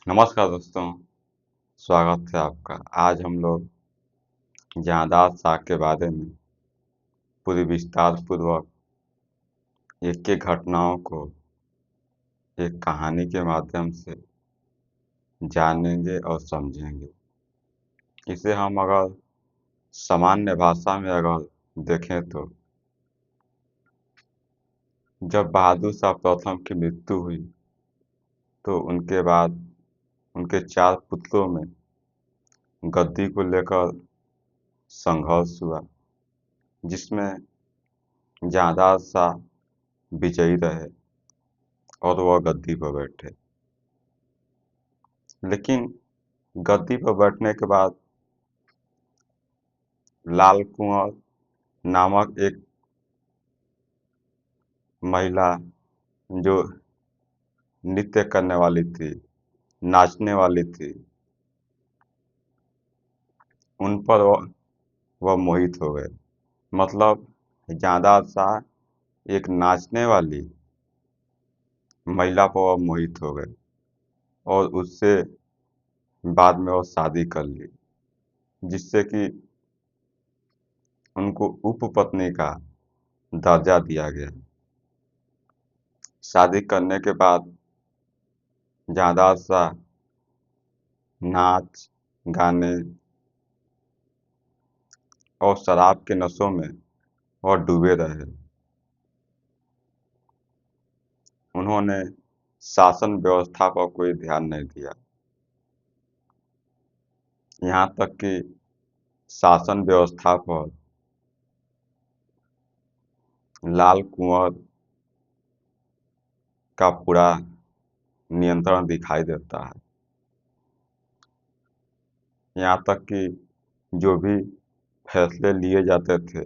नमस्कार दोस्तों, स्वागत है आपका। आज हम लोग जहांदार शाह के बारे में पूरी विस्तार पूर्वक एक एक घटनाओं को एक कहानी के माध्यम से जानेंगे और समझेंगे। इसे हम अगर सामान्य भाषा में अगर देखें तो जब बहादुर शाह प्रथम की मृत्यु हुई तो उनके बाद उनके 4 पुत्रों में गद्दी को लेकर संघर्ष हुआ, जिसमें जहांदार शाह विजयी रहे और वह गद्दी पर बैठे। लेकिन गद्दी पर बैठने के बाद लाल कुंवर नामक एक महिला जो नृत्य करने वाली थी, नाचने वाली थी, उन पर वह मोहित हो गए। मतलब जादाद शाह एक नाचने वाली महिला पर वह मोहित हो गए और उससे बाद में वो शादी कर ली, जिससे कि उनको उपपत्नी का दर्जा दिया गया। शादी करने के बाद जादाद शाह नाच गाने और शराब के नशों में और डूबे रहे। उन्होंने शासन व्यवस्था पर कोई ध्यान नहीं दिया। यहाँ तक कि शासन व्यवस्था पर लाल कुंवर का पूरा नियंत्रण दिखाई देता है। यहाँ तक कि जो भी फैसले लिए जाते थे,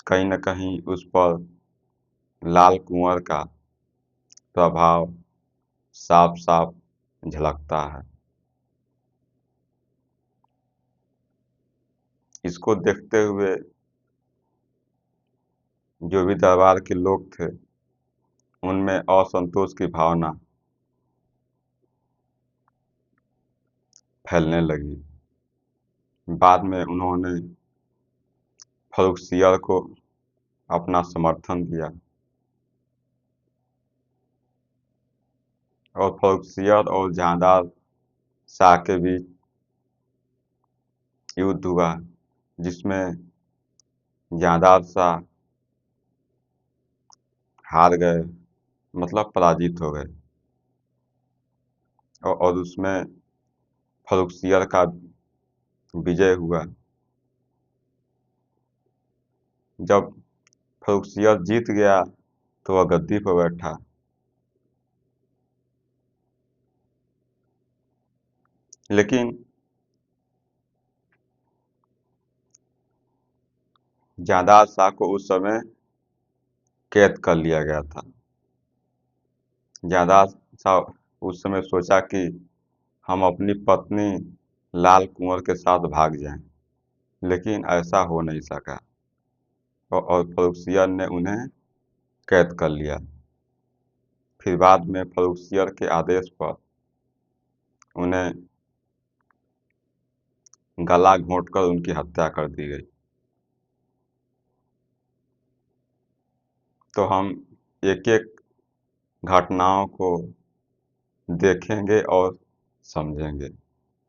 कहीं न कहीं उस पर लाल कुंवर का प्रभाव साफ-साफ झलकता है। इसको देखते हुए जो भी दरबार के लोग थे, उनमें असंतोष की भावना फैलने लगी। बाद में उन्होंने फ़र्रुखसियर को अपना समर्थन दिया और फ़र्रुखसियर और जहांदार शाह के बीच युद्ध हुआ, जिसमें जहांदार शाह हार गए, मतलब पराजित हो गए और उसमें फ़र्रुखसियर का विजय हुआ। जब फ़र्रुखसियर जीत गया तो वह गद्दी पर बैठा। लेकिन जहांदार शाह को उस समय कैद कर लिया गया था। जहांदार शाह उस समय सोचा कि हम अपनी पत्नी लाल कुंवर के साथ भाग जाएं, लेकिन ऐसा हो नहीं सका और फ़र्रुखसियर ने उन्हें कैद कर लिया। फिर बाद में फ़र्रुखसियर के आदेश पर उन्हें गला घोंटकर उनकी हत्या कर दी गई। तो हम एक-एक घटनाओं को देखेंगे और समझेंगे।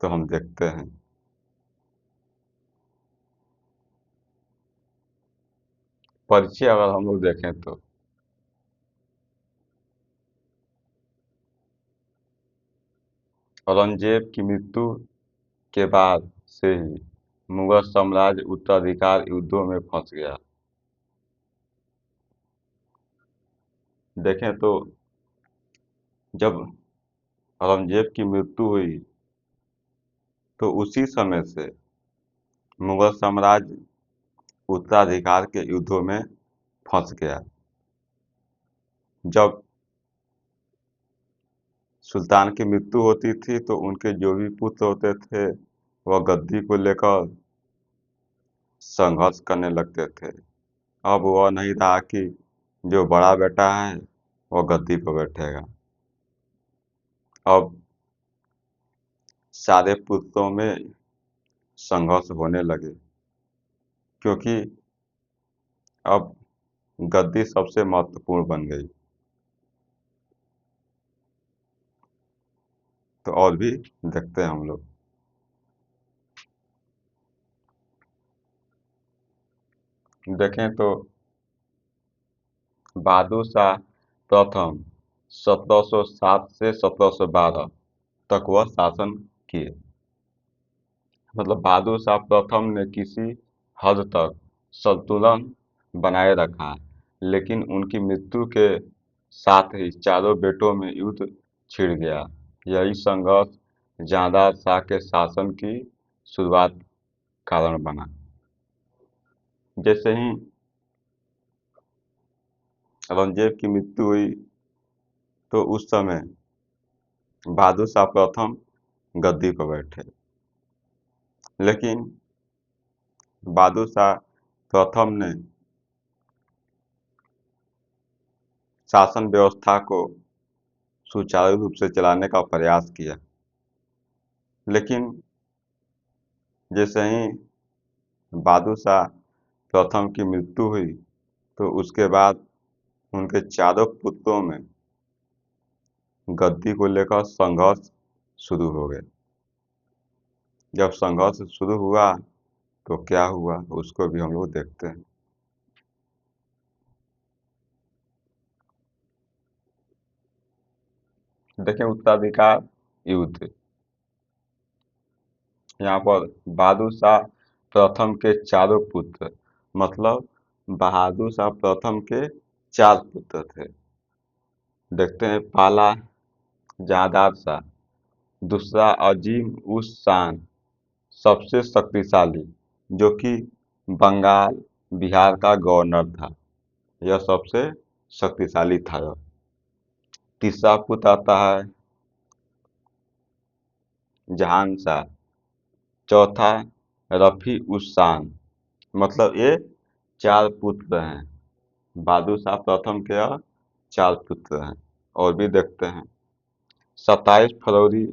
तो हम देखते हैं। परिचय अगर हम लोग देखें तो औरंगजेब की मृत्यु के बाद से ही मुगल साम्राज्य उत्तराधिकार युद्धों में फंस गया। देखें तो जब औरंगजेब की मृत्यु हुई तो उसी समय से मुगल साम्राज्य उत्तराधिकार के युद्धों में फंस गया। जब सुल्तान की मृत्यु होती थी तो उनके जो भी पुत्र होते थे वह गद्दी को लेकर संघर्ष करने लगते थे। अब वह नहीं रहा कि जो बड़ा बेटा है वह गद्दी पर बैठेगा। अब सारे पुत्रों में संघर्ष होने लगे, क्योंकि अब गद्दी सबसे महत्वपूर्ण बन गई। तो और भी देखते हैं हम लोग। देखें तो बहादुर शाह प्रथम 1707 से 1712 तक वह शासन किए। मतलब बहादुर शाह प्रथम ने किसी हद तक संतुलन बनाए रखा, लेकिन उनकी मृत्यु के साथ ही चारों बेटों में युद्ध छिड़ गया। यही संघर्ष जहांदार शाह के शासन की शुरुआत कारण बना। जैसे ही औरंगजेब की मृत्यु हुई तो उस समय बहादुर शाह प्रथम गद्दी पर बैठे, लेकिन बहादुर शाह प्रथम ने शासन व्यवस्था को सुचारू रूप से चलाने का प्रयास किया, लेकिन जैसे ही बहादुर शाह प्रथम की मृत्यु हुई तो उसके बाद उनके चारों पुत्रों में गद्दी को लेकर संघर्ष शुरू हो गए। जब संघर्ष शुरू हुआ तो क्या हुआ उसको भी हम लोग देखते हैं। देखें उत्तराधिकार युद्ध। यहाँ पर बहादुर शाह प्रथम के चारों पुत्र, मतलब बहादुर शाह प्रथम के 4 पुत्र थे। देखते हैं, पहला जहांदार शाह, दूसरा अजीम उस शान सबसे शक्तिशाली, जो कि बंगाल बिहार का गवर्नर था। यह सबसे शक्तिशाली था। तीसरा पुत्र आता है जहान शाह, चौथा रफी उस शान। मतलब ये 4 पुत्र हैं। बहादुर शाह प्रथम के यह 4 पुत्र हैं। और भी देखते हैं, 27 फरवरी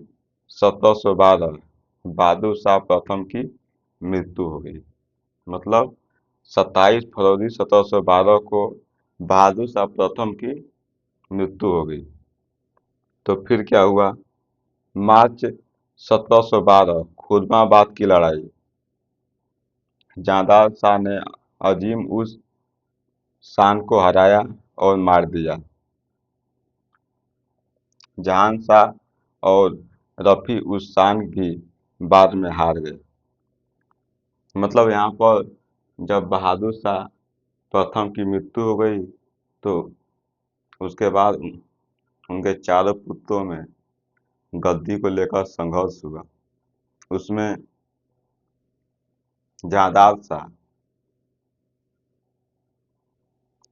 1712 बहादुर शाह प्रथम की मृत्यु हो गई। मतलब 27 फरवरी 1712 को बहादुर शाह प्रथम की मृत्यु हो गई। तो फिर क्या हुआ, मार्च 1712 खुरमाबाद की लड़ाई। जहांदार शाह ने अजीम उस शान को हराया और मार दिया। जहान शाह और रफी उस शान भी बाद में हार गए। मतलब यहाँ पर जब बहादुर शाह प्रथम की मृत्यु हो गई तो उसके बाद उनके चारों पुत्रों में गद्दी को लेकर संघर्ष हुआ। उसमें जहांदार शाह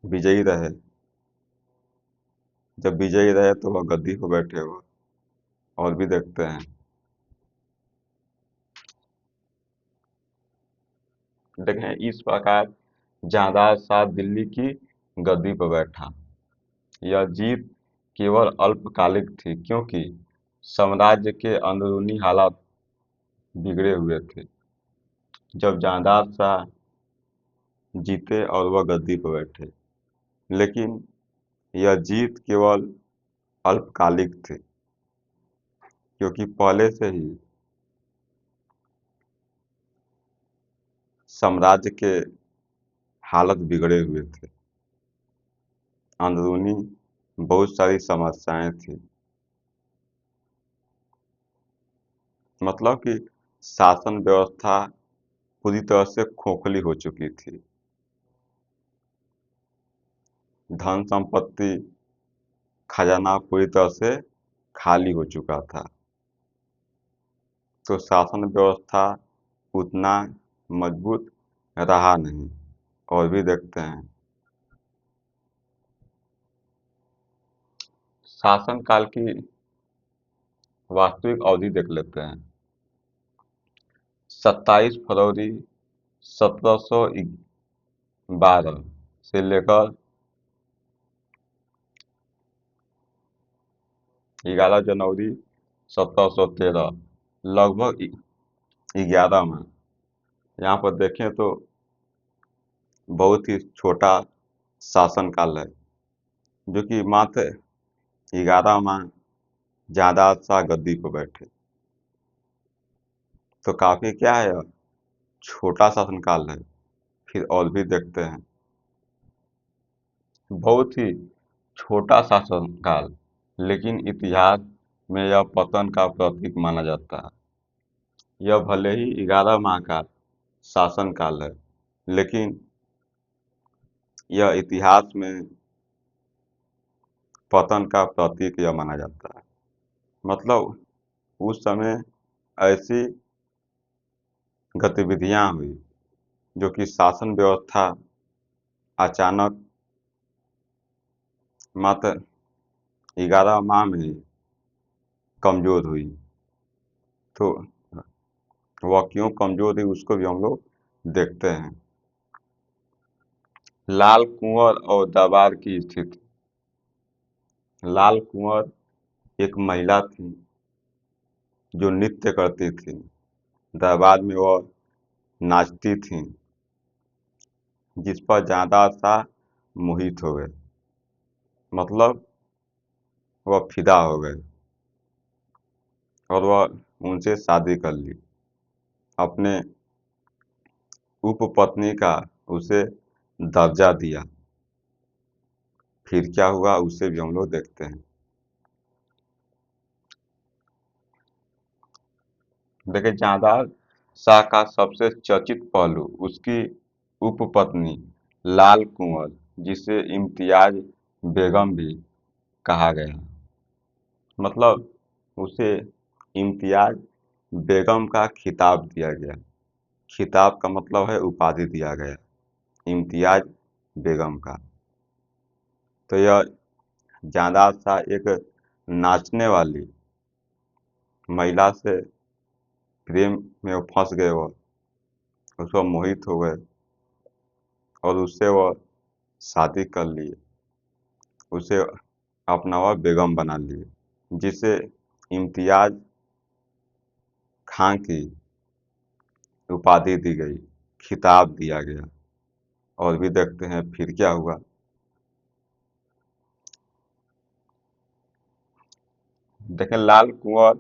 विजयी रहे। जब विजयी रहे तो वह गद्दी पर बैठे हुए। और भी देखते हैं, देखें इस प्रकार जहांदार शाह दिल्ली की गद्दी पर बैठा। यह जीत केवल अल्पकालिक थी, क्योंकि साम्राज्य के अंदरूनी हालात बिगड़े हुए थे। जब जहांदार शाह जीते और वह गद्दी पर बैठे, लेकिन यह जीत केवल अल्पकालिक थी, क्योंकि पहले से ही साम्राज्य के हालत बिगड़े हुए थे। अंदरूनी बहुत सारी समस्याएं थी। मतलब कि शासन व्यवस्था पूरी तरह से खोखली हो चुकी थी। धन संपत्ति खजाना पूरी तरह से खाली हो चुका था। तो शासन व्यवस्था उतना मजबूत रहा नहीं। और भी देखते हैं, शासन काल की वास्तविक अवधि देख लेते हैं। 27 फरवरी 1712 से लेकर 11 जनवरी 1713 लगभग 11 माह। यहाँ पर देखें तो बहुत ही छोटा शासनकाल है, जो कि मात्र 11 माह जायदाद शाह गद्दी पर बैठे। तो काफी क्या है, छोटा शासनकाल है। फिर और भी देखते हैं, बहुत ही छोटा शासनकाल, लेकिन इतिहास में यह पतन का प्रतीक माना जाता है। यह भले ही 11 माह का शासनकाल है, लेकिन यह इतिहास में पतन का प्रतीक यह माना जाता है। मतलब उस समय ऐसी गतिविधियां हुई जो कि शासन व्यवस्था अचानक मात्र 11 माह में ही कमजोर हुई। तो वह क्यों कमजोर हुई उसको भी हम लोग देखते हैं। लाल कुंवर और दरबार की स्थिति। लाल कुंवर एक महिला थी जो नृत्य करती थी। दरबार में वह नाचती थी, जिस पर जायदाद शाह मोहित हो गए। मतलब वह फिदा हो गए और वह उनसे शादी कर ली। अपने उपपत्नी का उसे दर्जा दिया। फिर क्या हुआ उसे भी हम लोग देखते हैं। देखिए, जायदाद शाह का सबसे चर्चित पहलू उसकी उपपत्नी लाल कुंवर, जिसे इम्तियाज बेगम भी कहा गया। मतलब उसे इम्तियाज बेगम का खिताब दिया गया। खिताब का मतलब है उपाधि दिया गया इम्तियाज बेगम का। तो यह जायदाद शाह एक नाचने वाली महिला से प्रेम में वो फंस गए। वह उस पर मोहित हो गए और उससे वह शादी कर लिए। उसे अपना वह बेगम बना लिए, जिसे इम्तियाज खां की उपाधि दी गई, खिताब दिया गया। और भी देखते हैं फिर क्या हुआ। देखें, लाल कुंवर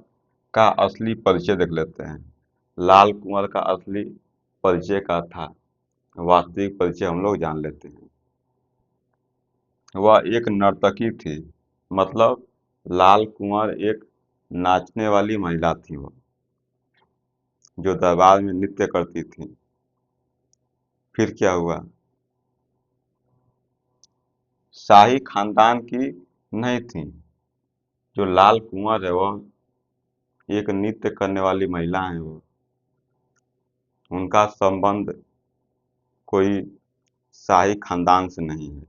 का असली परिचय देख लेते हैं। लाल कुंवर का असली परिचय का था, वास्तविक परिचय हम लोग जान लेते हैं। वह एक नर्तकी थी। मतलब लाल कुंवर एक नाचने वाली महिला थी, वह जो दरबार में नृत्य करती थी। फिर क्या हुआ, शाही खानदान की नहीं थी। जो लाल कुंवर है वह एक नृत्य करने वाली महिला है। वो उनका संबंध कोई शाही खानदान से नहीं है।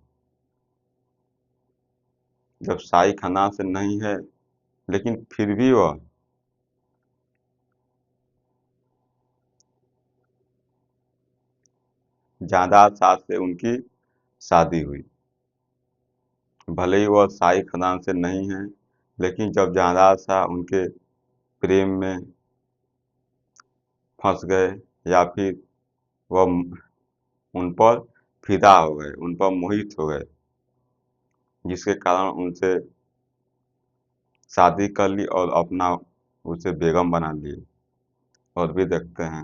जब शाही खानदान से नहीं है, लेकिन फिर भी वह जायदाद शाह से उनकी शादी हुई। भले ही वह शाही खानदान से नहीं है, लेकिन जब जायदाद शाह उनके प्रेम में फंस गए या फिर वह उन पर फिदा हो गए, उन पर मोहित हो गए, जिसके कारण उनसे शादी कर ली और अपना उसे बेगम बना लिए। और भी देखते हैं।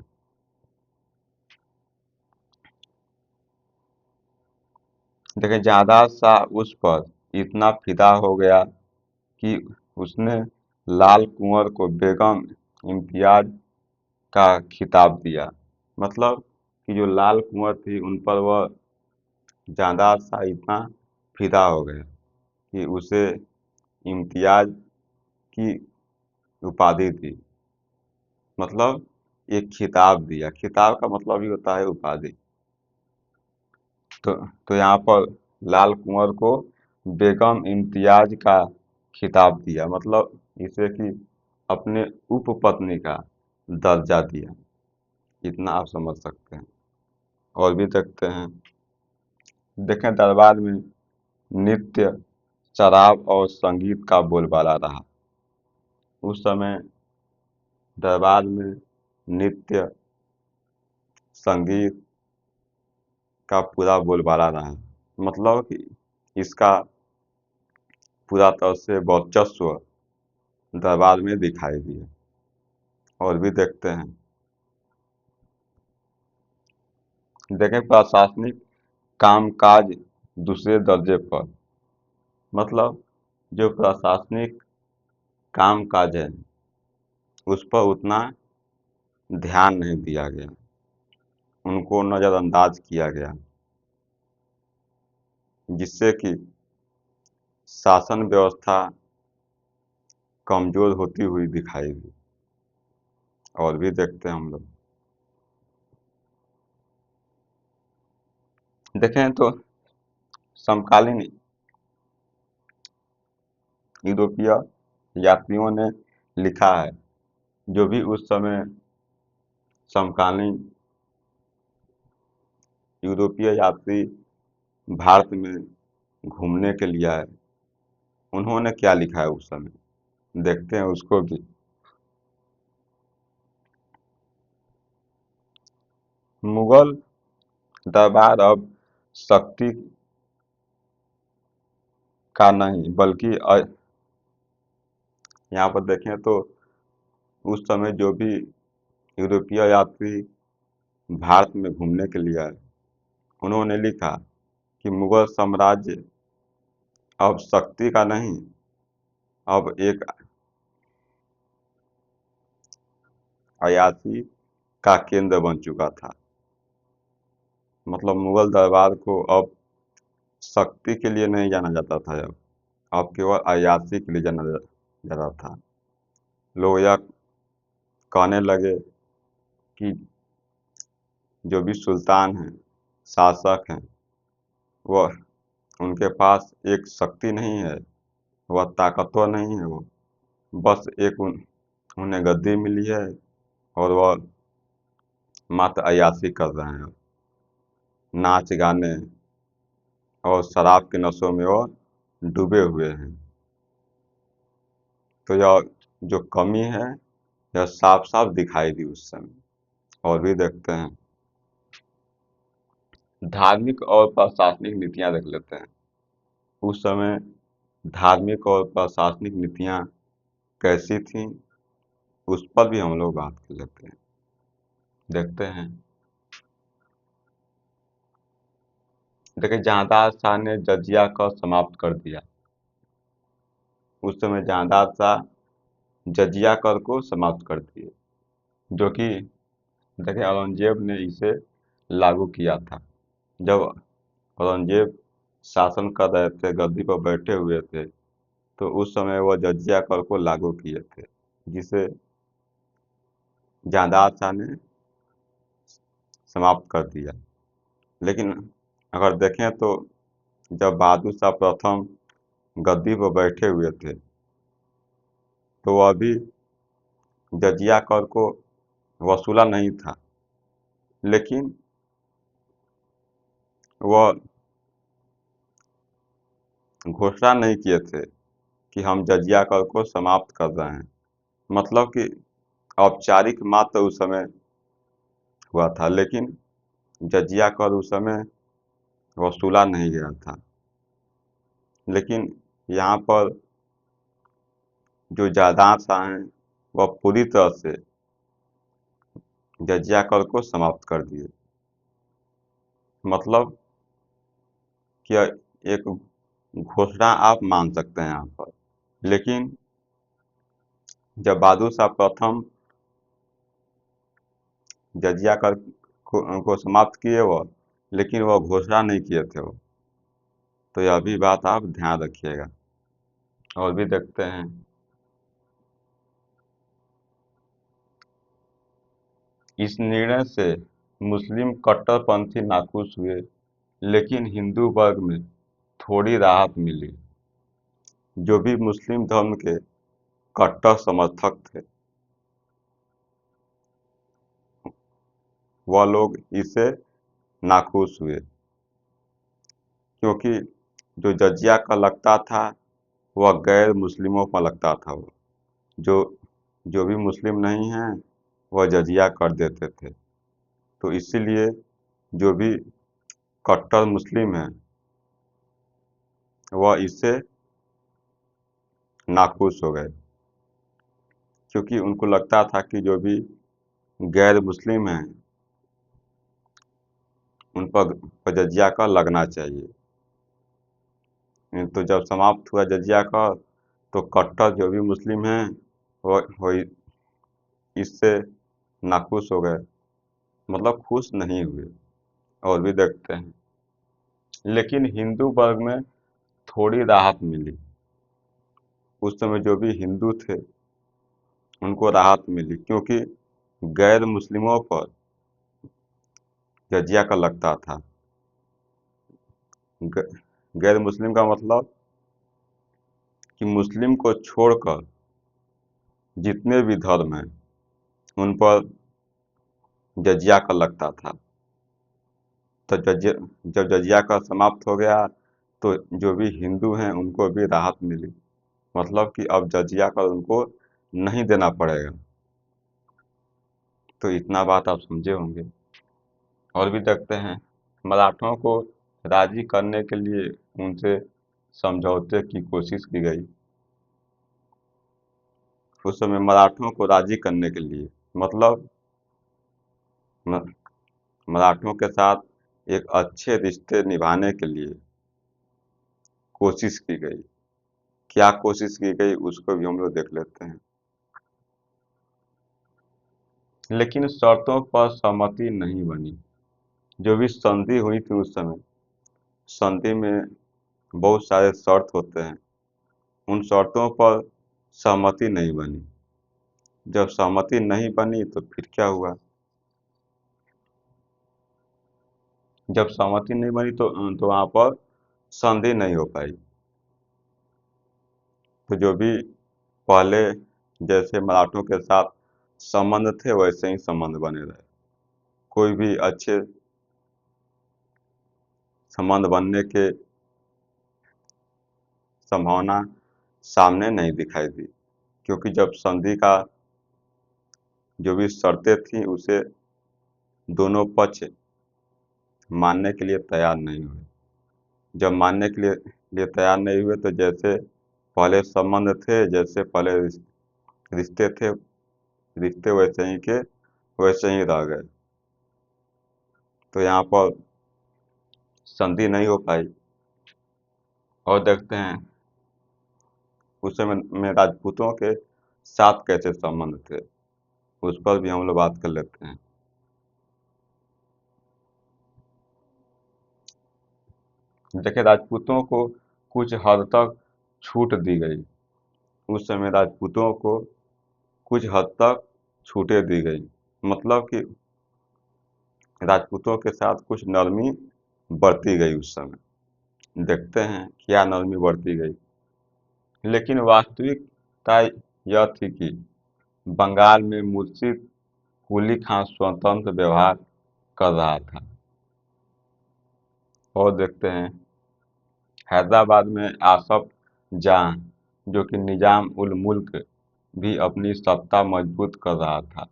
देखिए, जायदाद शाह उस पर इतना फिदा हो गया कि उसने लाल कुंवर को बेगम इम्तियाज का खिताब दिया। मतलब कि जो लाल कुंवर थी उन पर वह जायदाद शाह इतना फिदा हो गया कि उसे इम्तियाज की उपाधि दी। मतलब एक खिताब दिया। खिताब का मतलब ही होता है उपाधि। तो यहाँ पर लाल कुंवर को बेगम इम्तियाज का खिताब दिया, मतलब इसे कि अपने उपपत्नी का दर्जा दिया। इतना आप समझ सकते हैं। और भी देखते हैं। देखें, दरबार में नृत्य, शराब और संगीत का बोलबाला रहा। उस समय दरबार में नृत्य संगीत का पूरा बोलबाला रहा। मतलब कि इसका पूरा तरह से वर्चस्व दरबार में दिखाई दिया। और भी देखते हैं, देखें प्रशासनिक कामकाज दूसरे दर्जे पर। मतलब जो प्रशासनिक कामकाज है उस पर उतना ध्यान नहीं दिया गया, उनको नज़रअंदाज किया गया, जिससे कि शासन व्यवस्था कमजोर होती हुई दिखाई दी। और भी देखते हैं हम लोग, देखें तो समकालीन यूरोपीय यात्रियों ने लिखा है, जो भी उस समय समकालीन यूरोपीय यात्री भारत में घूमने के लिए आए, उन्होंने क्या लिखा है उस समय, देखते हैं उसको भी। मुगल दरबार अब शक्ति का नहीं बल्कि यहाँ पर देखें तो उस समय जो भी यूरोपीय यात्री भारत में घूमने के लिए आए, उन्होंने लिखा कि मुगल साम्राज्य अब शक्ति का नहीं, अब एक अयाची का केंद्र बन चुका था। मतलब मुगल दरबार को अब शक्ति के लिए नहीं जाना जाता था, अब केवल अयाची के लिए जाना जाता था। लोग यह कहने लगे कि जो भी सुल्तान हैं, शासक हैं, वह उनके पास एक शक्ति नहीं है, वह ताकतवर नहीं है, वो बस एक उन्हें गद्दी मिली है और वह मात्र अय्याशी कर रहे हैं, नाच गाने और शराब के नशों में वो डूबे हुए हैं। तो यह जो कमी है यह साफ साफ दिखाई दी उस समय। और भी देखते हैं, धार्मिक और प्रशासनिक नीतियां देख लेते हैं। उस समय धार्मिक और प्रशासनिक नीतियां कैसी थीं, उस पर भी हम लोग बात कर लेते हैं, देखते हैं। देखिए जहांदार शाह ने जजिया कर समाप्त कर दिया। उस समय जहांदार शाह जजिया कर को समाप्त कर दिए, जो कि देखिए औरंगजेब ने इसे लागू किया था। जब औरंगजेब शासन कर रहे थे, गद्दी पर बैठे हुए थे, तो उस समय वह जजिया कर को लागू किए थे, जिसे जहांदार शाह ने समाप्त कर दिया। लेकिन अगर देखें तो जब बहादुर शाह प्रथम गद्दी पर बैठे हुए थे, तो वह अभी जजिया कर को वसूला नहीं था, लेकिन वह घोषणा नहीं किए थे कि हम जजिया कर को समाप्त कर रहे हैं। मतलब कि औपचारिक मात्र उस समय हुआ था, लेकिन जजिया कर उस समय वसूला नहीं गया था। लेकिन यहाँ पर जो जायदाद शाह हैं वह पूरी तरह से जजिया कर को समाप्त कर दिए। मतलब कि एक घोषणा आप मान सकते हैं यहाँ पर। लेकिन जब बहादुर शाह प्रथम जजिया कर को समाप्त किए वह, लेकिन वह घोषणा नहीं किए थे वो। तो यह भी बात आप ध्यान रखिएगा। और भी देखते हैं, इस निर्णय से मुस्लिम कट्टरपंथी नाखुश हुए, लेकिन हिंदू वर्ग में थोड़ी राहत मिली। जो भी मुस्लिम धर्म के कट्टर समर्थक थे, वह लोग इससे नाखुश हुए, क्योंकि जो जजिया का लगता था वह गैर मुस्लिमों पर लगता था। वो जो जो भी मुस्लिम नहीं हैं वह जजिया कर देते थे। तो इसीलिए जो भी कट्टर मुस्लिम हैं वह इससे नाखुश हो गए, क्योंकि उनको लगता था कि जो भी गैर मुस्लिम हैं उन पर जजिया का लगना चाहिए। तो जब समाप्त हुआ जजिया का, तो कट्टर जो भी मुस्लिम हैं वो इससे नाखुश हो गए, मतलब खुश नहीं हुए। और भी देखते हैं, लेकिन हिंदू वर्ग में थोड़ी राहत मिली। उस समय जो भी हिंदू थे उनको राहत मिली, क्योंकि गैर मुस्लिमों पर जजिया का लगता था। गैर मुस्लिम का मतलब कि मुस्लिम को छोड़कर जितने भी धर्म हैं उन पर जजिया का लगता था। तो जब जजिया का समाप्त हो गया तो जो भी हिंदू हैं उनको भी राहत मिली, मतलब कि अब जजिया का उनको नहीं देना पड़ेगा। तो इतना बात आप समझे होंगे। और भी देखते हैं, मराठों को राजी करने के लिए उनसे समझौते की कोशिश की गई। उस समय मराठों को राजी करने के लिए, मतलब म- मराठों के साथ एक अच्छे रिश्ते निभाने के लिए कोशिश की गई। क्या कोशिश की गई उसको भी हम लोग देख लेते हैं। लेकिन शर्तों पर सहमति नहीं बनी। जो भी संधि हुई थी उस समय, संधि में बहुत सारे शर्त होते हैं, उन शर्तों पर सहमति नहीं बनी। जब सहमति नहीं बनी तो फिर क्या हुआ? जब सहमति नहीं बनी तो वहाँ पर संधि नहीं हो पाई। तो जो भी पहले जैसे मराठों के साथ संबंध थे वैसे ही संबंध बने रहे। कोई भी अच्छे संबंध बनने के संभावना सामने नहीं दिखाई दी, क्योंकि जब संधि का जो भी शर्तें थी उसे दोनों पक्ष मानने के लिए तैयार नहीं हुए। जब मानने के लिए तैयार नहीं हुए तो जैसे पहले संबंध थे, जैसे पहले रिश्ते थे, रिश्ते वैसे ही के वैसे ही रह गए। तो यहाँ पर संधि नहीं हो पाई। और देखते हैं उस समय में राजपूतों के साथ कैसे संबंध थे, उस पर भी हम लोग बात कर लेते हैं। देखिए, राजपूतों को कुछ हद तक छूट दी गई। उस समय राजपूतों को कुछ हद तक छूटें दी गई, मतलब कि राजपूतों के साथ कुछ नरमी बरती गई उस समय। देखते हैं क्या नरमी बरती गई। लेकिन वास्तविकता यह थी कि बंगाल में मुंशी कुली खान स्वतंत्र व्यवहार कर रहा था। और देखते हैं, हैदराबाद में आसफ जहाँ जो कि निजाम उल मुल्क भी अपनी सत्ता मजबूत कर रहा था।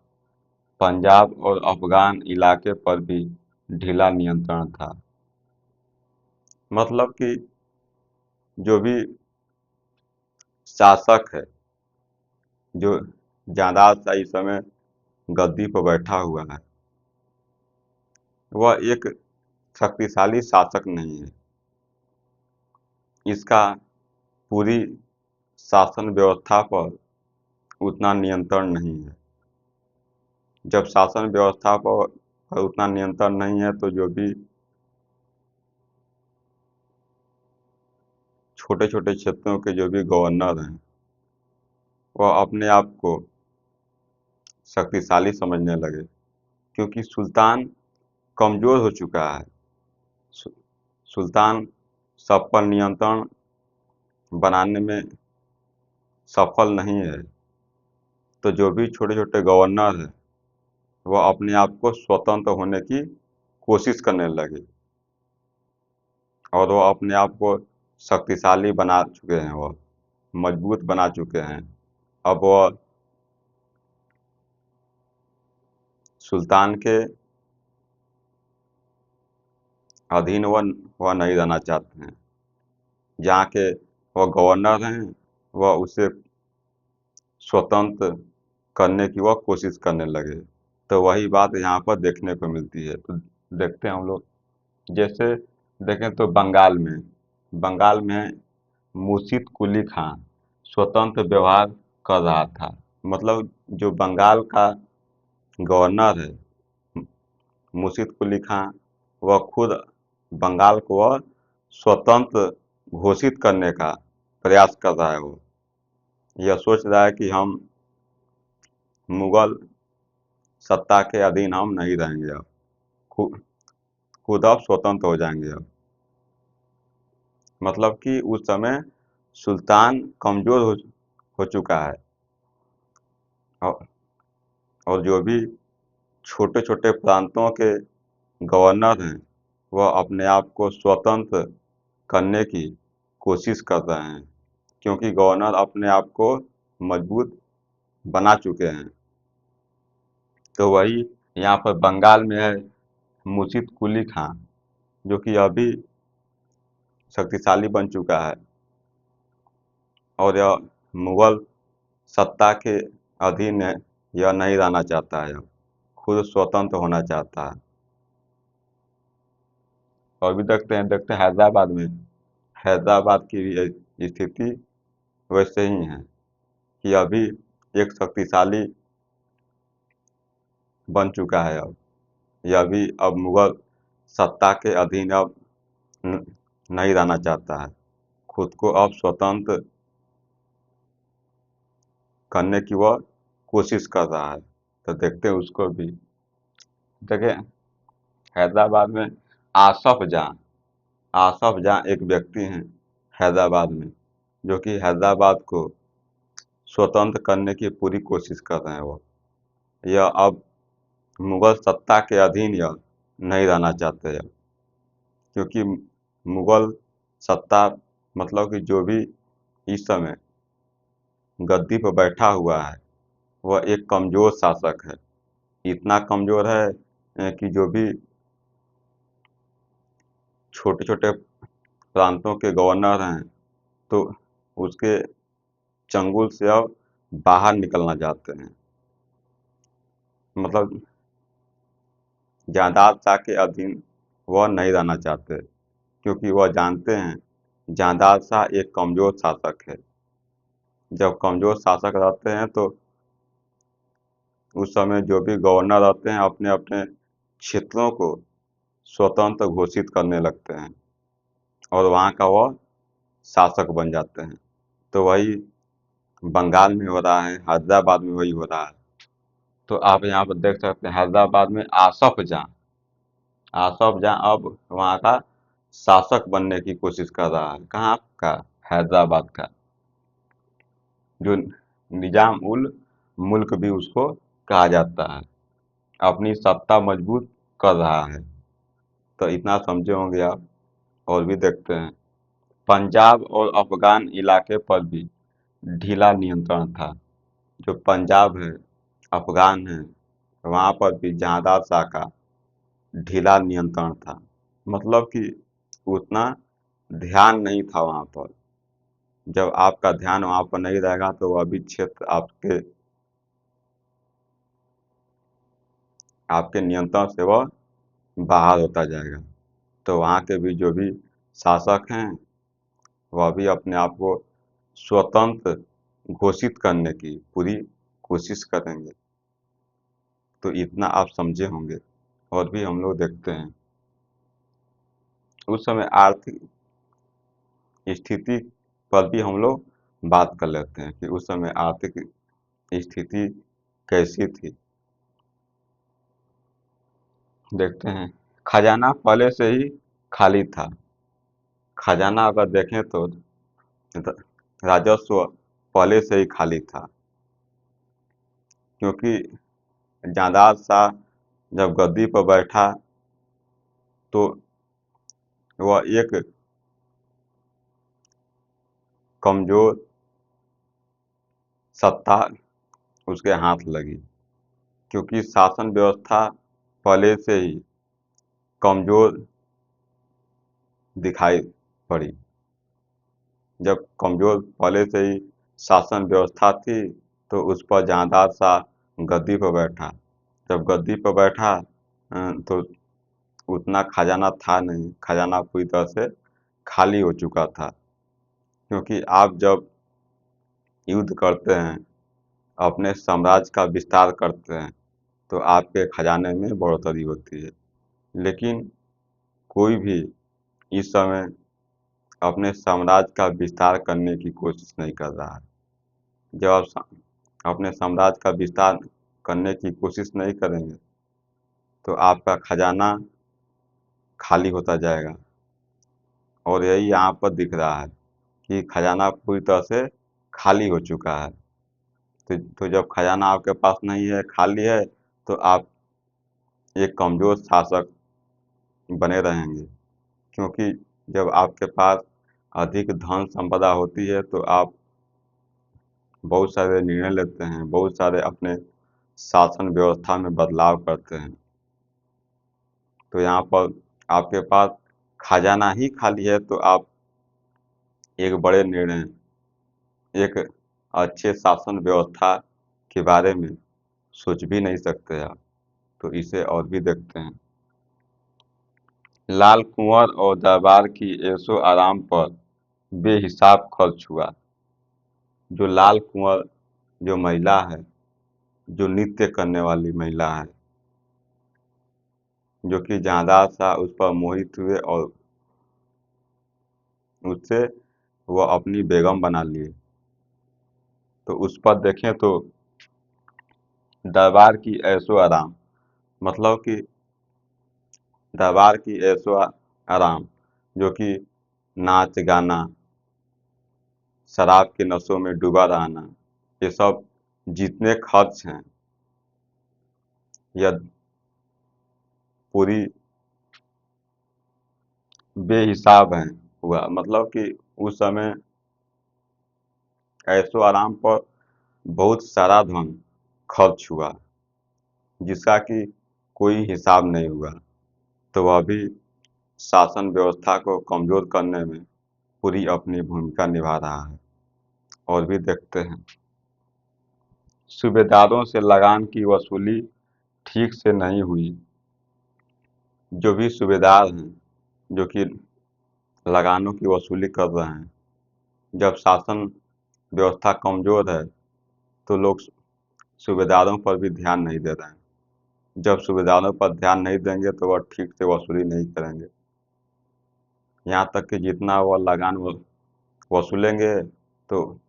पंजाब और अफगान इलाके पर भी ढीला नियंत्रण था। मतलब कि जो भी शासक है, जो जायदाद सा इस समय गद्दी पर बैठा हुआ है, वह एक शक्तिशाली शासक नहीं है। इसका पूरी शासन व्यवस्था पर उतना नियंत्रण नहीं है। जब शासन व्यवस्था पर उतना नियंत्रण नहीं है तो जो भी छोटे छोटे क्षेत्रों के जो भी गवर्नर हैं वह अपने आप को शक्तिशाली समझने लगे, क्योंकि सुल्तान कमजोर हो चुका है। सु- सुल्तान सब पर नियंत्रण बनाने में सफल नहीं है। तो जो भी छोटे छोटे गवर्नर हैं वह अपने आप को स्वतंत्र होने की कोशिश करने लगे, और वो अपने आप को शक्तिशाली बना चुके हैं, वह मजबूत बना चुके हैं। अब वह सुल्तान के अधीन वह नहीं रहना चाहते हैं। जहाँ के वह गवर्नर हैं वह उसे स्वतंत्र करने की वह कोशिश करने लगे। तो वही बात यहाँ पर देखने को मिलती है। तो देखते हैं हम लोग, जैसे देखें तो बंगाल में मुर्शिद कुली खां स्वतंत्र व्यवहार कर रहा था। मतलब जो बंगाल का गवर्नर है मुर्शिद कुली खां, वह खुद बंगाल को वह स्वतंत्र घोषित करने का प्रयास कर रहा है। वो यह सोच रहा है कि हम मुगल सत्ता के अधीन हम नहीं रहेंगे, अब खुद खुद अब स्वतंत्र हो जाएंगे अब। मतलब कि उस समय सुल्तान कमजोर हो चुका है, और और जो भी छोटे छोटे प्रांतों के गवर्नर हैं वह अपने आप को स्वतंत्र करने की कोशिश कर रहे हैं, क्योंकि गवर्नर अपने आप को मजबूत बना चुके हैं। तो वही यहाँ पर बंगाल में है मुर्शिद कुली खां, जो कि अभी शक्तिशाली बन चुका है, और यह मुगल सत्ता के अधीन है, यह नहीं रहना चाहता है, खुद स्वतंत्र होना चाहता है। और भी देखते हैं हैदराबाद की भी स्थिति वैसे ही है कि अभी एक शक्तिशाली बन चुका है। अब यह भी अब मुगल सत्ता के अधीन अब न- नहीं रहना चाहता है, खुद को अब स्वतंत्र करने की वह कोशिश कर रहा है। तो देखते हैं उसको भी। देखिए, हैदराबाद में आसफ जहाँ एक व्यक्ति हैं हैदराबाद में, जो कि हैदराबाद को स्वतंत्र करने की पूरी कोशिश कर रहे हैं। वो यह अब मुगल सत्ता के अधीन यह नहीं रहना चाहते हैं, क्योंकि मुगल सत्ता, मतलब कि जो भी इस समय गद्दी पर बैठा हुआ है वह एक कमजोर शासक है। इतना कमजोर है कि जो भी छोटे छोटे प्रांतों के गवर्नर हैं तो उसके चंगुल से अब बाहर निकलना चाहते हैं। मतलब जायदाद शाह के अधीन वह नहीं रहना चाहते, क्योंकि वह जानते हैं जायदाद शाह एक कमजोर शासक है। जब कमजोर शासक रहते हैं तो उस समय जो भी गवर्नर रहते हैं अपने अपने क्षेत्रों को स्वतंत्र घोषित करने लगते हैं, और वहाँ का वह शासक बन जाते हैं। तो वही बंगाल में हो रहा है, हैदराबाद में वही हो रहा है। तो आप यहाँ पर देख सकते हैं हैदराबाद में आसफ जहाँ अब वहाँ का शासक बनने की कोशिश कर रहा है। कहाँ का? हैदराबाद का, जो निजाम उल मुल्क भी उसको कहा जाता है, अपनी सत्ता मजबूत कर रहा है। तो इतना समझे होंगे आप। और भी देखते हैं, पंजाब और अफगान इलाके पर भी ढीला नियंत्रण था। जो पंजाब है, अफगान है, वहाँ पर भी जहादार शाह का ढीला नियंत्रण था। मतलब कि उतना ध्यान नहीं था वहाँ पर। जब आपका ध्यान वहाँ पर नहीं रहेगा तो वह भी क्षेत्र आपके आपके नियंत्रण से वह बाहर होता जाएगा। तो वहाँ के भी जो भी शासक हैं वह भी अपने आप को स्वतंत्र घोषित करने की पूरी कोशिश करेंगे। तो इतना आप समझे होंगे। और भी हम लोग देखते हैं, उस समय आर्थिक स्थिति पर भी हम लोग बात कर लेते हैं कि उस समय आर्थिक स्थिति कैसी थी। देखते हैं, खजाना पहले से ही खाली था। खजाना अगर देखें तो राजस्व पहले से ही खाली था, क्योंकि जायदाद शाह जब गद्दी पर बैठा तो वह एक कमजोर सत्ता उसके हाथ लगी, क्योंकि शासन व्यवस्था पहले से ही कमजोर दिखाई पड़ी। जब कमजोर पहले से ही शासन व्यवस्था थी तो उस पर जहांदार शाह गद्दी पर बैठा। जब गद्दी पर बैठा तो उतना खजाना था नहीं, खजाना पूरी तरह से खाली हो चुका था। क्योंकि आप जब युद्ध करते हैं, अपने साम्राज्य का विस्तार करते हैं, तो आपके खजाने में बढ़ोतरी होती है। लेकिन कोई भी इस समय अपने साम्राज्य का विस्तार करने की कोशिश नहीं कर रहा है। जब आप अपने साम्राज्य का विस्तार करने की कोशिश नहीं करेंगे तो आपका खजाना खाली होता जाएगा। और यही यहाँ पर दिख रहा है कि खजाना पूरी तरह से खाली हो चुका है। तो जब खजाना आपके पास नहीं है, खाली है, तो आप एक कमज़ोर शासक बने रहेंगे। क्योंकि जब आपके पास अधिक धन संपदा होती है तो आप बहुत सारे निर्णय लेते हैं, बहुत सारे अपने शासन व्यवस्था में बदलाव करते हैं। तो यहाँ पर आपके पास खजाना ही खाली है तो आप एक बड़े निर्णय, एक अच्छे शासन व्यवस्था के बारे में सोच भी नहीं सकते आप। तो इसे और भी देखते हैं। लाल कुंवर और दरबार की ऐशो आराम पर बेहिसाब खर्च हुआ। जो लाल कुंवर जो महिला है, जो नृत्य करने वाली महिला है, जो कि जहांदार शाह उस पर मोहित हुए और उससे वह अपनी बेगम बना लिए। तो उस पर देखें तो दरबार की ऐशो आराम, मतलब कि दरबार की ऐशो आराम, जो कि नाच गाना, शराब के नशों में डूबा रहना, ये सब जितने खर्च हैं यह पूरी बेहिसाब हैं हुआ। मतलब कि उस समय ऐशो आराम पर बहुत सारा धन खर्च हुआ जिसका कि कोई हिसाब नहीं हुआ। तो वह भी शासन व्यवस्था को कमजोर करने में पूरी अपनी भूमिका निभा रहा है। और भी देखते हैं। सूबेदारों से लगान की वसूली ठीक से नहीं हुई। जो भी सूबेदार हैं जो कि लगानों की वसूली कर रहे हैं, जब शासन व्यवस्था कमजोर है तो लोग सूबेदारों पर भी ध्यान नहीं दे रहे हैं। जब सूबेदारों पर ध्यान नहीं देंगे तो वह ठीक से वसूली नहीं करेंगे। यहाँ तक कि जितना वह लगान वसूलेंगे तो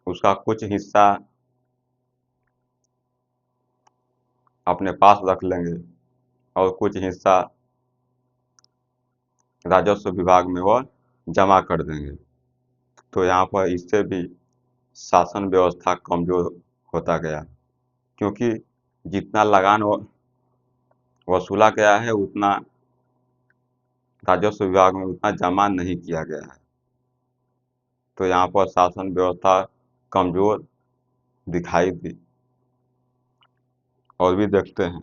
उसका कुछ हिस्सा अपने पास रख लेंगे और कुछ हिस्सा राजस्व विभाग में वह जमा कर देंगे। तो यहाँ पर इससे भी शासन व्यवस्था कमजोर होता गया। क्योंकि जितना लगान वसूला गया है उतना राजस्व विभाग में उतना जमा नहीं किया गया है। तो यहाँ पर शासन व्यवस्था कमजोर दिखाई दी। और भी देखते हैं।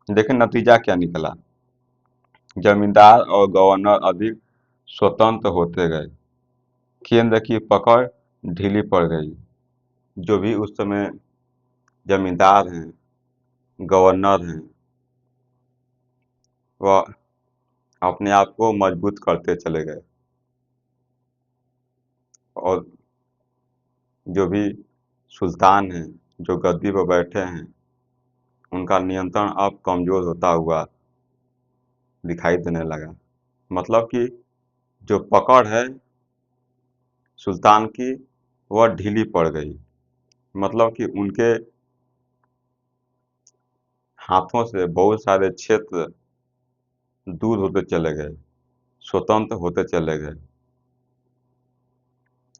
देखिए नतीजा क्या निकला। जमींदार और गवर्नर अधिक स्वतंत्र होते गए। केंद्र की पकड़ ढीली पड़ गई। जो भी उस समय जमींदार हैं, गवर्नर हैं, वह अपने आप को मजबूत करते चले गए। और जो भी सुल्तान हैं, जो गद्दी पर बैठे हैं, उनका नियंत्रण अब कमजोर होता हुआ दिखाई देने लगा। मतलब कि जो पकड़ है सुल्तान की वह ढीली पड़ गई। मतलब कि उनके हाथों से बहुत सारे क्षेत्र दूर होते चले गए, स्वतंत्र होते चले गए।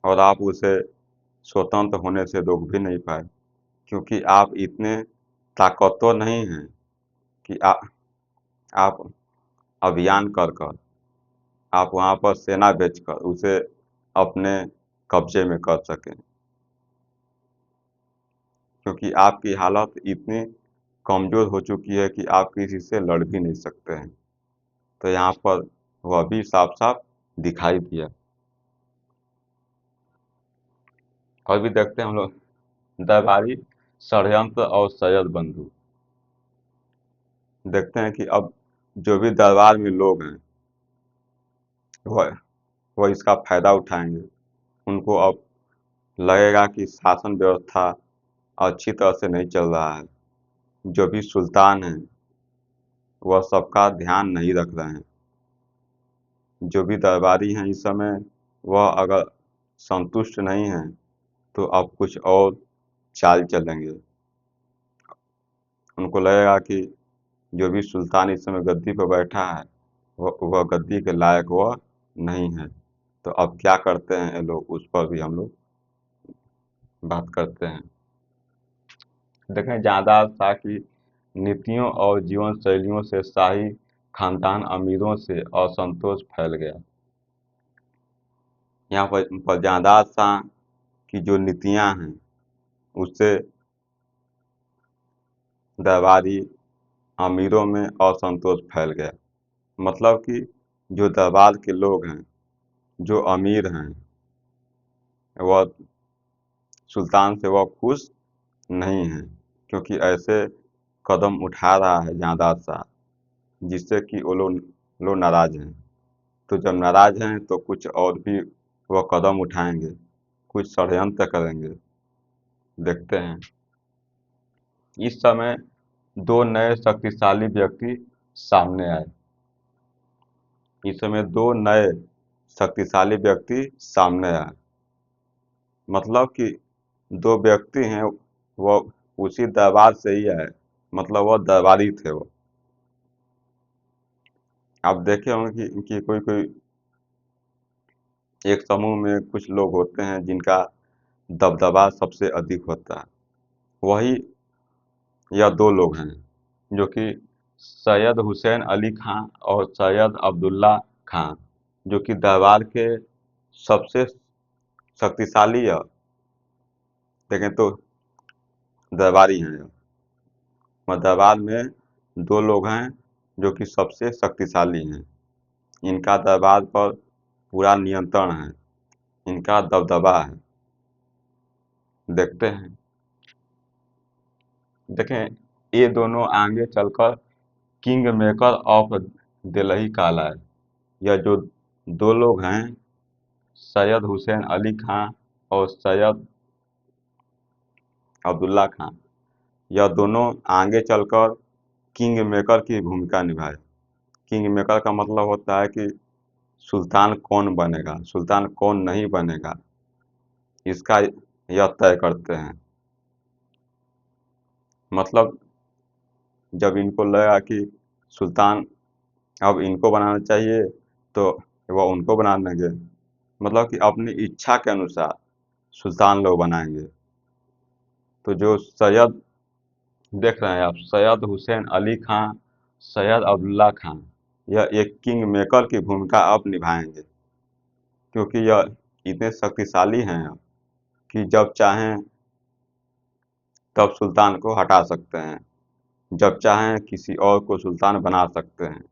और आप उसे स्वतंत्र होने से रोक भी नहीं पाए। क्योंकि आप इतने ताकतवर नहीं हैं कि आप अभियान कर कर, आप वहाँ पर सेना भेजकर उसे अपने कब्जे में कर सकें। क्योंकि आपकी हालत इतनी कमज़ोर हो चुकी है कि आप किसी से लड़ भी नहीं सकते हैं। तो यहाँ पर वह भी साफ-साफ दिखाई दिया। और भी देखते हैं हम लोग दरबारी षड्यंत्र और सैयद बंधु। देखते हैं कि अब जो भी दरबार में लोग हैं वह वह इसका फ़ायदा उठाएँगे। उनको अब लगेगा कि शासन व्यवस्था अच्छी तरह से नहीं चल रहा है। जो भी सुल्तान हैं वह सबका ध्यान नहीं रख रहे हैं। जो भी दरबारी हैं इस समय वह अगर संतुष्ट नहीं हैं तो अब कुछ और चाल चलेंगे। उनको लगेगा कि जो भी सुल्तान इस समय गद्दी पर बैठा है वह गद्दी के लायक वह नहीं है। तो अब क्या करते हैं ये लोग, उस पर भी हम लोग बात करते हैं। देखें, जायदाद शाह की नीतियों और जीवन शैलियों से शाही खानदान अमीरों से असंतोष फैल गया। यहाँ पर जायदाद शाह की जो नीतियाँ हैं उससे दरबारी अमीरों में असंतोष फैल गया। मतलब कि जो दरबार के लोग हैं, जो अमीर हैं, वह सुल्तान से वह खुश नहीं हैं, क्योंकि ऐसे कदम उठा रहा है जायदाद शाह जिससे कि वो लोग नाराज़ हैं। तो जब नाराज़ हैं तो कुछ और भी वह कदम उठाएंगे, कुछ षड्यंत्र करेंगे। देखते हैं। इस समय दो नए शक्तिशाली व्यक्ति सामने आए। इस समय दो नए शक्तिशाली व्यक्ति सामने आए। मतलब कि दो व्यक्ति हैं, वह उसी दरबार से ही आए। मतलब वह दरबारी थे वो। आप देखे होंगे कि कोई कोई एक समूह में कुछ लोग होते हैं जिनका दबदबा सबसे अधिक होता है। वही यह दो लोग हैं जो कि सैयद हुसैन अली खां और सैयद अब्दुल्ला खां, जो कि दरबार के सबसे शक्तिशाली देखें तो दरबारी हैं। दरबार में दो लोग हैं जो कि सबसे शक्तिशाली हैं। इनका दरबार पर पूरा नियंत्रण है, इनका दबदबा है। देखते हैं। देखें, ये दोनों आगे चलकर किंग मेकर ऑफ दिल्ली कहलाए। यह जो दो लोग हैं, सैयद हुसैन अली खां और सैयद अब्दुल्ला खां, यह दोनों आगे चलकर किंग मेकर की भूमिका निभाए। किंग मेकर का मतलब होता है कि सुल्तान कौन बनेगा, सुल्तान कौन नहीं बनेगा, इसका यह तय करते हैं। मतलब जब इनको लगा कि सुल्तान अब इनको बनाना चाहिए तो वह उनको बना देंगे। मतलब कि अपनी इच्छा के अनुसार सुल्तान लोग बनाएंगे। तो जो सैयद देख रहे हैं आप, सैयद हुसैन अली खां, सैयद अब्दुल्ला खां, यह एक किंग मेकर की भूमिका अब निभाएंगे, क्योंकि यह इतने शक्तिशाली हैं अब कि जब चाहें तब सुल्तान को हटा सकते हैं, जब चाहें किसी और को सुल्तान बना सकते हैं।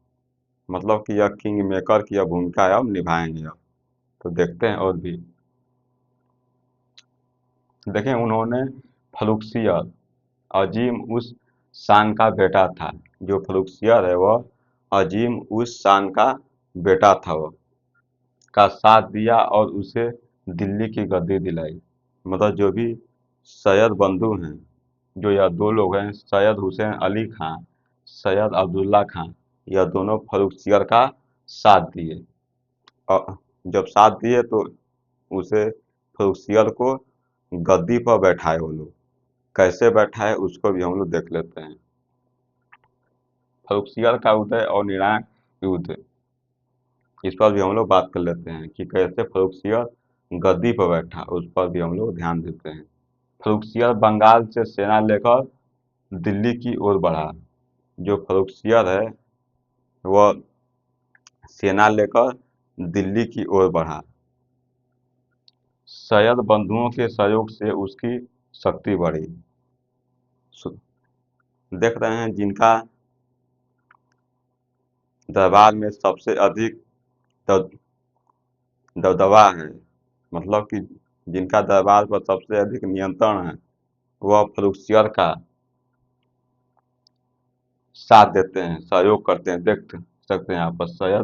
मतलब कि यह किंग मेकर की यह भूमिका अब निभाएंगे अब। तो देखते हैं और भी। देखें, उन्होंने फर्रुखसियत अजीम उस शान का बेटा था। जो फर्रुखसियत है वह अजीम उस शान का बेटा था, वह का साथ दिया और उसे दिल्ली की गद्दी दिलाई। मतलब जो भी सैयद बंधु हैं, जो यह दो लोग हैं, सैयद हुसैन अली खां, सैयद अब्दुल्ला खां, यह दोनों फर्रुखसियत का साथ दिए। और जब साथ दिए तो उसे फर्रुखसियत को गद्दी पर बैठाए वो लोग। कैसे बैठाए उसको भी हम लोग देख लेते हैं। फर्रुखसियत का उदय और निर्णायक युद्ध, इस पर भी हम लोग बात कर लेते हैं कि कैसे फर्रुखसियत गद्दी पर बैठा, उस पर भी हम लोग ध्यान देते हैं। फर्रुखसियत बंगाल से सेना लेकर दिल्ली की ओर बढ़ा। जो फर्रुखसियत है वह सेना लेकर दिल्ली की ओर बढ़ा। सैयद बंधुओं के सहयोग से उसकी शक्ति बढ़ी। सु- देख रहे हैं जिनका दरबार में सबसे अधिक दब- दबदबा है, मतलब कि जिनका दरबार पर सबसे अधिक नियंत्रण है, वह फरुखसियर का साथ देते हैं, सहयोग करते हैं। देख सकते हैं यहाँ पर सैयद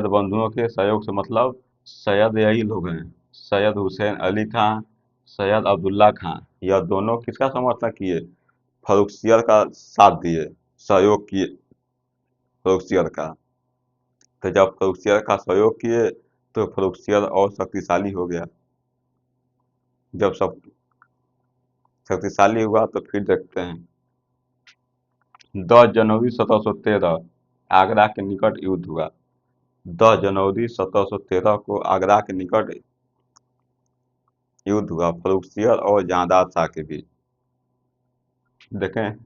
बंधुओं के सहयोग से मतलब सैयद यही लोग हैं, सैयद हुसैन अली खां, सैयद अब्दुल्ला खां, यह दोनों किसका समर्थन किए? फर्रुखसियर का साथ दिए, सहयोग किए फर्रुखसियर का। तो जब फर्रुखसियर का सहयोग किए तो फर्रुखसियर और शक्तिशाली हो गया। जब सब शक्तिशाली हुआ तो फिर देखते हैं 10 जनवरी 1713 आगरा के निकट युद्ध हुआ। 10 जनवरी 1713 को आगरा के निकट युद्ध हुआ फर्रुखसियर और जहांदार शाह के बीच। देखें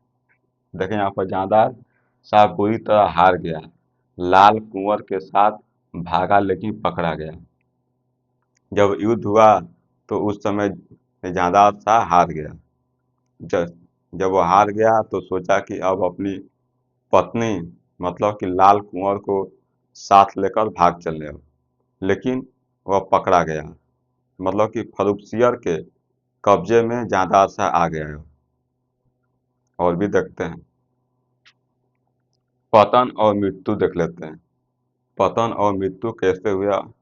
देखें यहाँ पर जहांदार शाह बुरी तरह हार गया, लाल कुंवर के साथ भागा लेकिन पकड़ा गया। जब युद्ध हुआ तो उस समय जहांदार शाह हार गया। जब जब वो हार गया तो सोचा कि अब अपनी पत्नी मतलब कि लाल कुंवर को साथ लेकर भाग चले अब, लेकिन वह पकड़ा गया, मतलब कि फर्रुखसियर के कब्जे में जहांदार शाह आ गया है। और भी देखते हैं पतन और मृत्यु देख लेते हैं। पतन और मृत्यु कैसे हुआ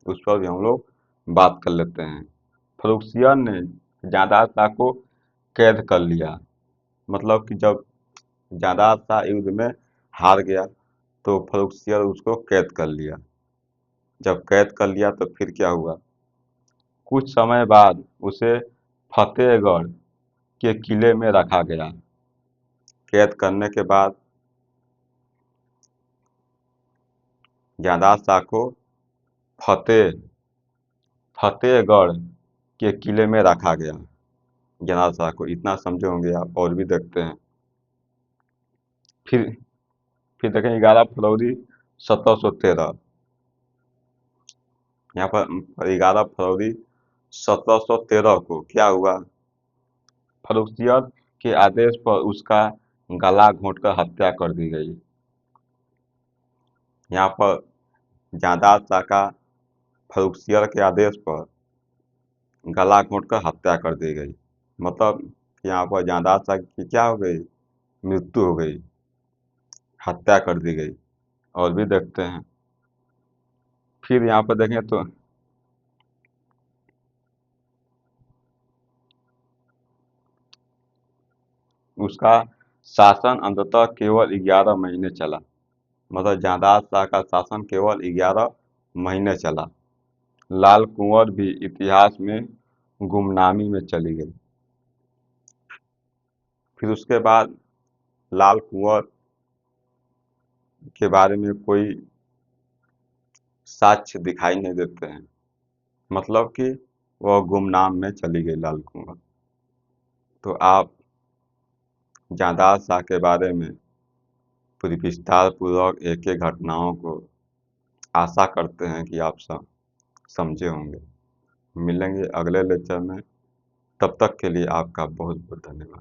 उस पर भी हम लोग बात कर लेते हैं। फर्रुखसियर ने जहांदार शाह को कैद कर लिया, मतलब कि जब जहांदार शाह युद्ध में हार गया तो फर्रुखसियर उसको कैद कर लिया। जब कैद कर लिया तो फिर क्या हुआ? कुछ समय बाद उसे फतेहगढ़ के किले में रखा गया। कैद करने के बाद जहांदार शाह को फतेह फतेहगढ़ के किले में रखा गया। जहांदार शाह को इतना समझे होंगे आप। और भी देखते हैं फिर फिर देखें 11 फरवरी 1713। यहाँ पर 11 फरवरी 1713 को क्या हुआ? फर्रुखसियर के आदेश पर उसका गला घोंटकर हत्या कर दी गई। यहाँ पर जहांदार शाह का फर्रुखसियर के आदेश पर गला घोंटकर हत्या कर दी गई, मतलब यहाँ पर जहांदार शाह की क्या हो गई? मृत्यु हो गई, हत्या कर दी गई। और भी देखते हैं फिर यहाँ पर देखें तो उसका शासन अंततः केवल 11 महीने चला, मतलब जहांदार शाह का शासन केवल 11 महीने चला। लाल कुंवर भी इतिहास में गुमनामी में चली गई। फिर उसके बाद लाल कुंवर के बारे में कोई साक्ष्य दिखाई नहीं देते हैं, मतलब कि वह गुमनाम में चली गई लाल कुंवर। तो आप जहांदार शाह के बारे में पूरी विस्तार पूर्वक एक एक घटनाओं को आशा करते हैं कि आप सब समझे होंगे। मिलेंगे अगले लेक्चर में, तब तक के लिए आपका बहुत बहुत धन्यवाद।